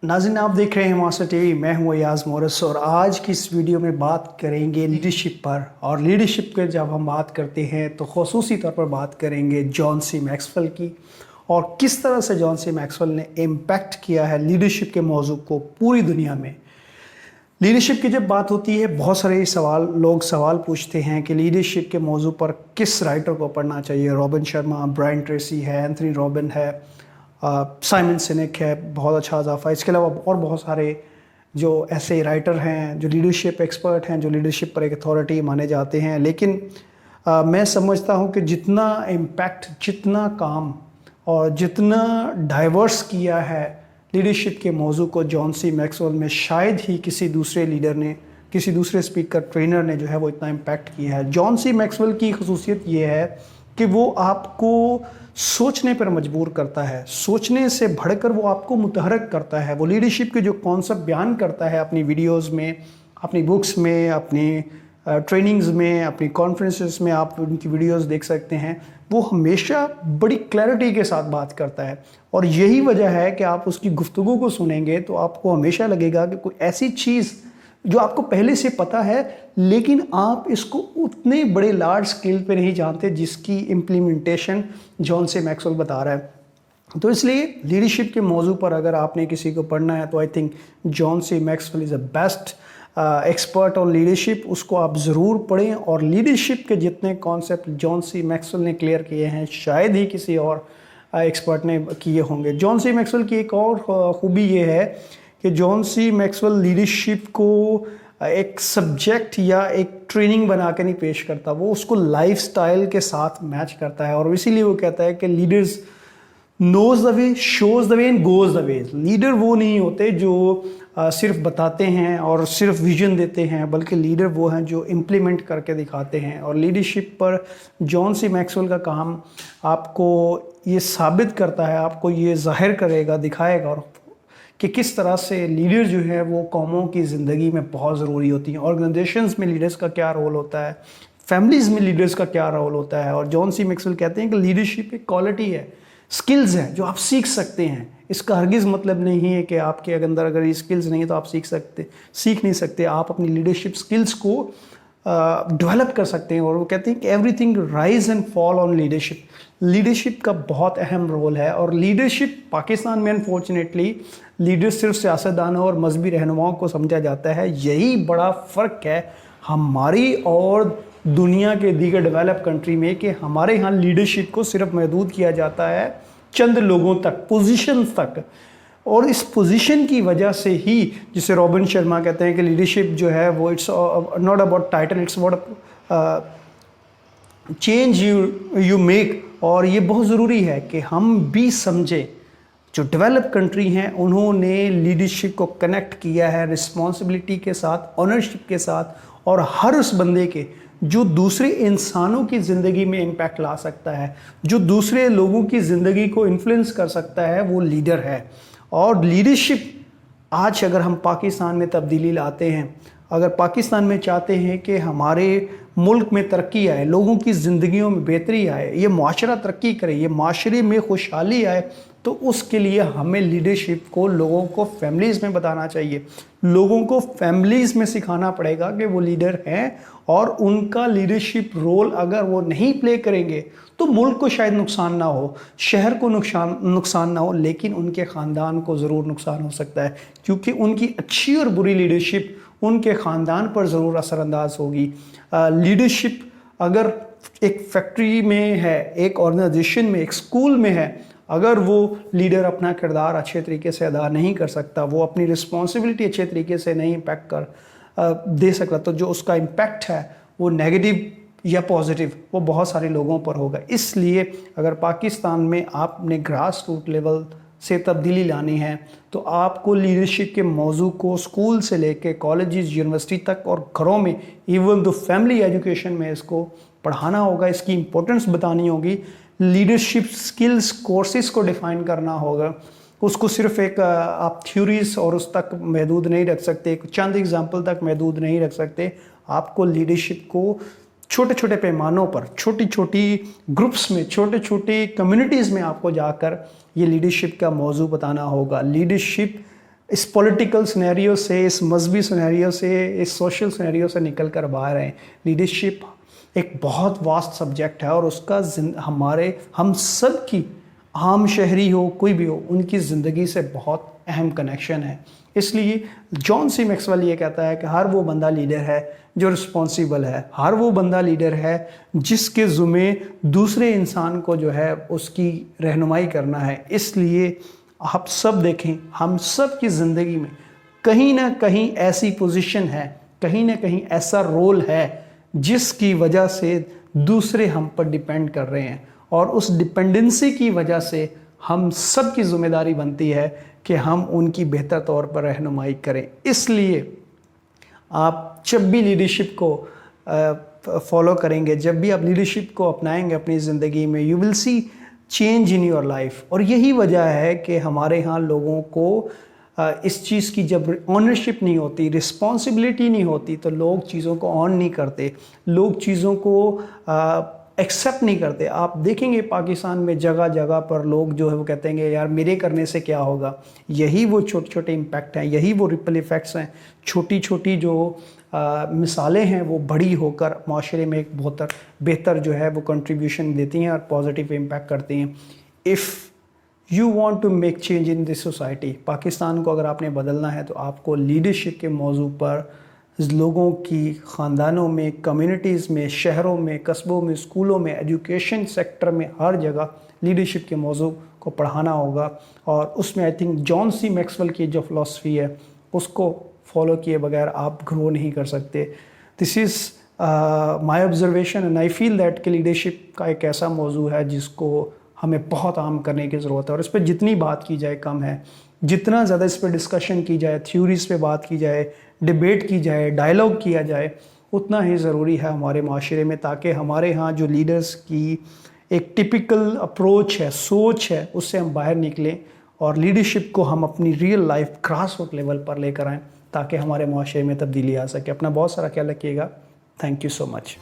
नाज़रीन, आप देख रहे हैं मास्टर टीवी। मैं हूं अयाज मोरस और आज की इस वीडियो में बात करेंगे लीडरशिप पर। और लीडरशिप के जब हम बात करते हैं तो ख़ुसूसी तौर पर बात करेंगे जॉन सी मैक्सवेल की, और किस तरह से जॉन सी मैक्सवेल ने इम्पैक्ट किया है लीडरशिप के मौजू को पूरी दुनिया में। लीडरशिप की जब बात होती है, बहुत सारे लोग सवाल पूछते हैं कि लीडरशिप के मौजू पर किस राइटर को पढ़ना चाहिए। रॉबिन शर्मा, ब्रायन ट्रेसी है, एंथनी रॉबिन है, साइमन सिनेक है, बहुत अच्छा इजाफा। इसके अलावा और बहुत सारे जो ऐसे राइटर हैं, जो लीडरशिप एक्सपर्ट हैं, जो लीडरशिप पर एक अथॉरिटी माने जाते हैं। लेकिन मैं समझता हूँ कि जितना इम्पैक्ट, जितना काम और जितना डाइवर्स किया है लीडरशिप के मौजू को जॉन सी मैक्सवेल में, शायद ही किसी दूसरे लीडर ने, किसी दूसरे स्पीकर ट्रेनर ने जो है वो इतना इम्पैक्ट किया है। जॉन सी मैक्सवेल की खसूसियत ये है कि वो आपको सोचने पर मजबूर करता है, सोचने से बढ़कर वो आपको मुतहरक करता है। वो लीडरशिप के जो कॉन्सेप्ट बयान करता है अपनी वीडियोस में, अपनी बुक्स में, अपनी ट्रेनिंग्स में, अपनी कॉन्फ्रेंसेस में, आप उनकी वीडियोस देख सकते हैं। वो हमेशा बड़ी क्लैरिटी के साथ बात करता है, और यही वजह है कि आप उसकी गुफ्तगू को सुनेंगे तो आपको हमेशा लगेगा कि कोई ऐसी चीज़ जो आपको पहले से पता है, लेकिन आप इसको उतने बड़े लार्ज स्केल पे नहीं जानते जिसकी इम्प्लीमेंटेशन जॉन सी मैक्सवेल बता रहा है। तो इसलिए लीडरशिप के मौजू पर अगर आपने किसी को पढ़ना है तो I think John C Maxwell is a best expert on leadership. उसको आप ज़रूर पढ़ें, और लीडरशिप के जितने कॉन्सेप्ट जॉन सी मैक्सवेल ने क्लियर किए हैं, शायद ही किसी और एक्सपर्ट ने किए होंगे। जॉन सी मैक्सवेल की एक और खूबी ये है कि जॉन सी मैक्सवेल लीडरशिप को एक सब्जेक्ट या एक ट्रेनिंग बना के नहीं पेश करता, वो उसको लाइफ स्टाइल के साथ मैच करता है। और इसीलिए वो कहता है कि leaders knows the way, shows the way and goes the way. Leader वो नहीं होते जो सिर्फ बताते हैं और सिर्फ विजन देते हैं, बल्कि लीडर वो हैं जो इम्प्लीमेंट करके दिखाते हैं। और लीडरशिप पर जॉन सी मैक्सवेल का काम आपको ये साबित करता है, आपको ये जाहिर करेगा, दिखाएगा और कि किस तरह से लीडर जो है वो कौमों की ज़िंदगी में बहुत ज़रूरी होती हैं। ऑर्गेनाइजेशंस में लीडर्स का क्या रोल होता है, फैमिलीज़ में लीडर्स का क्या रोल होता है। और जॉन सी मैक्सवेल कहते हैं कि लीडरशिप एक क्वालिटी है, स्किल्स हैं जो आप सीख सकते हैं। इसका हरगिज़ मतलब नहीं है कि आपके अंदर अगर ये स्किल्स नहीं है तो आप सीख नहीं सकते। आप अपनी लीडरशिप स्किल्स को डेवलप कर सकते हैं। और वो कहते हैं कि everything rise and fall on leadership. Leadership का बहुत अहम रोल है। और लीडरशिप पाकिस्तान में अनफॉर्चुनेटली लीडर सिर्फ सियासतदानों और मजहबी रहनुमाओं को समझा जाता है। यही बड़ा फ़र्क है हमारी और दुनिया के दीगर डेवलप कंट्री में, कि हमारे यहाँ लीडरशिप को सिर्फ महदूद किया जाता है चंद लोगों तक, पोजीशन तक। और इस पोजीशन की वजह से ही, जिसे रॉबिन शर्मा कहते हैं कि लीडरशिप जो है वो it's not about title, it's about change you make. और ये बहुत ज़रूरी है कि हम भी समझें, जो डेवलप कंट्री हैं उन्होंने लीडरशिप को कनेक्ट किया है रिस्पॉन्सिबिलिटी के साथ, ऑनरशिप के साथ, और हर उस बंदे के जो दूसरे इंसानों की ज़िंदगी में इम्पैक्ट ला सकता है, जो दूसरे लोगों की ज़िंदगी को इन्फ्लुएंस कर सकता है, वो लीडर है। और लीडरशिप आज अगर हम पाकिस्तान में तब्दीली लाते हैं, अगर पाकिस्तान में चाहते हैं कि हमारे मुल्क में तरक्की आए, लोगों की ज़िंदगियों में बेहतरी आए, ये माशरा तरक्की करे, ये माशरे में खुशहाली आए, तो उसके लिए हमें लीडरशिप को लोगों को फैमिलीज़ में बताना चाहिए। लोगों को फैमिलीज़ में सिखाना पड़ेगा कि वो लीडर हैं, और उनका लीडरशिप रोल अगर वो नहीं प्ले करेंगे तो मुल्क को शायद नुकसान ना हो, शहर को नुकसान ना हो, लेकिन उनके ख़ानदान को ज़रूर नुकसान हो सकता है, क्योंकि उनकी अच्छी और बुरी लीडरशिप उनके ख़ानदान पर ज़रूर असरअंदाज होगी। लीडरशिप अगर एक फैक्ट्री में है, एक ऑर्गेनाइजेशन में, एक स्कूल में है, अगर वो लीडर अपना किरदार अच्छे तरीके से अदा नहीं कर सकता, वो अपनी रिस्पॉन्सिबिलिटी अच्छे तरीके से नहीं इम्पैक्ट कर दे सकता, तो जो उसका इम्पैक्ट है वो नेगेटिव या पॉजिटिव वो बहुत सारे लोगों पर होगा। इसलिए अगर पाकिस्तान में आपने ग्रास रूट लेवल से तब्दीली लानी है तो आपको लीडरशिप के मौजू को स्कूल से लेके कॉलेजेस, यूनिवर्सिटी तक और घरों में, इवन तो फैमिली एजुकेशन में इसको पढ़ाना होगा, इसकी इम्पोर्टेंस बतानी होगी। लीडरशिप स्किल्स कोर्सेज को डिफ़ाइन करना होगा। उसको सिर्फ एक आप थ्योरीज और उस तक महदूद नहीं रख सकते, चंद एग्जाम्पल तक महदूद नहीं रख सकते। आपको लीडरशिप को छोटे छोटे पैमानों पर, छोटी छोटी ग्रुप्स में, छोटे छोटे कम्युनिटीज़ में आपको जाकर ये लीडरशिप का मौजू बताना होगा। लीडरशिप इस पॉलिटिकल सिनेरियो से, इस मजहबी सिनेरियो से, इस सोशल सिनेरियो से निकल कर बाहर आएँ। लीडरशिप एक बहुत वास्ट सब्जेक्ट है और उसका हम सब की, आम शहरी हो कोई भी हो, उनकी ज़िंदगी से बहुत अहम कनेक्शन है। इसलिए जॉन सी मैक्सवेल ये कहता है कि हर वो बंदा लीडर है जो रिस्पॉन्सिबल है, हर वो बंदा लीडर है जिसके ज़ुम्मे दूसरे इंसान को जो है उसकी रहनुमाई करना है। इसलिए आप सब देखें, हम सब की ज़िंदगी में कहीं ना कहीं ऐसी पोजीशन है, कहीं ना कहीं ऐसा रोल है जिसकी वजह से दूसरे हम पर डिपेंड कर रहे हैं, और उस डिपेंडेंसी की वजह से हम सब की ज़िम्मेदारी बनती है कि हम उनकी बेहतर तौर पर रहनुमाई करें। इसलिए आप जब भी लीडरशिप को फॉलो करेंगे, जब भी आप लीडरशिप को अपनाएंगे अपनी ज़िंदगी में, you will see change in your life. और यही वजह है कि हमारे यहाँ लोगों को इस चीज़ की जब ऑनरशिप नहीं होती, रिस्पॉन्सिबिलिटी नहीं होती, तो लोग चीज़ों को ऑन नहीं करते, लोग चीज़ों को एक्सेप्ट नहीं करते। आप देखेंगे पाकिस्तान में जगह जगह पर लोग जो है वो कहते हैं यार मेरे करने से क्या होगा। यही वो छोटे छोटे इम्पैक्ट हैं, यही वो रिपल इफ़ेक्ट्स हैं, छोटी छोटी जो मिसालें हैं वो बड़ी होकर माशरे में एक बहुत बेहतर जो है वो कंट्रीब्यूशन देती हैं और पॉजिटिव इम्पैक्ट करती हैं। If you want to make change in this society, Pakistan को अगर आपने बदलना है तो आपको लीडरशिप के मौजू पर लोगों की ख़ानदानों में, कम्युनिटीज़ में, शहरों में, कस्बों में, स्कूलों में, एजुकेशन सेक्टर में, हर जगह लीडरशिप के मौजू को पढ़ाना होगा। और उसमें I think John C Maxwell की जो फ़िलासफ़ी है उसको फॉलो किए बगैर आप ग्रो नहीं कर सकते। This is my observation and I feel that कि लीडरशिप का एक ऐसा मौजू है जिसको हमें बहुत आम करने की ज़रूरत है, और इस पर जितनी बात की जाए कम है। जितना ज़्यादा इस पर डिस्कशन की जाए, थ्योरीज़ पे बात की जाए, डिबेट की जाए, डायलॉग किया जाए, उतना ही ज़रूरी है हमारे माशरे में, ताकि हमारे यहाँ जो लीडर्स की एक टिपिकल अप्रोच है, सोच है, उससे हम बाहर निकलें और लीडरशिप को हम अपनी real life grass root level पर लेकर आएँ, ताकि हमारे माशरे में तब्दीली आ सके। अपना बहुत सारा ख्याल रखिएगा। Thank you so much.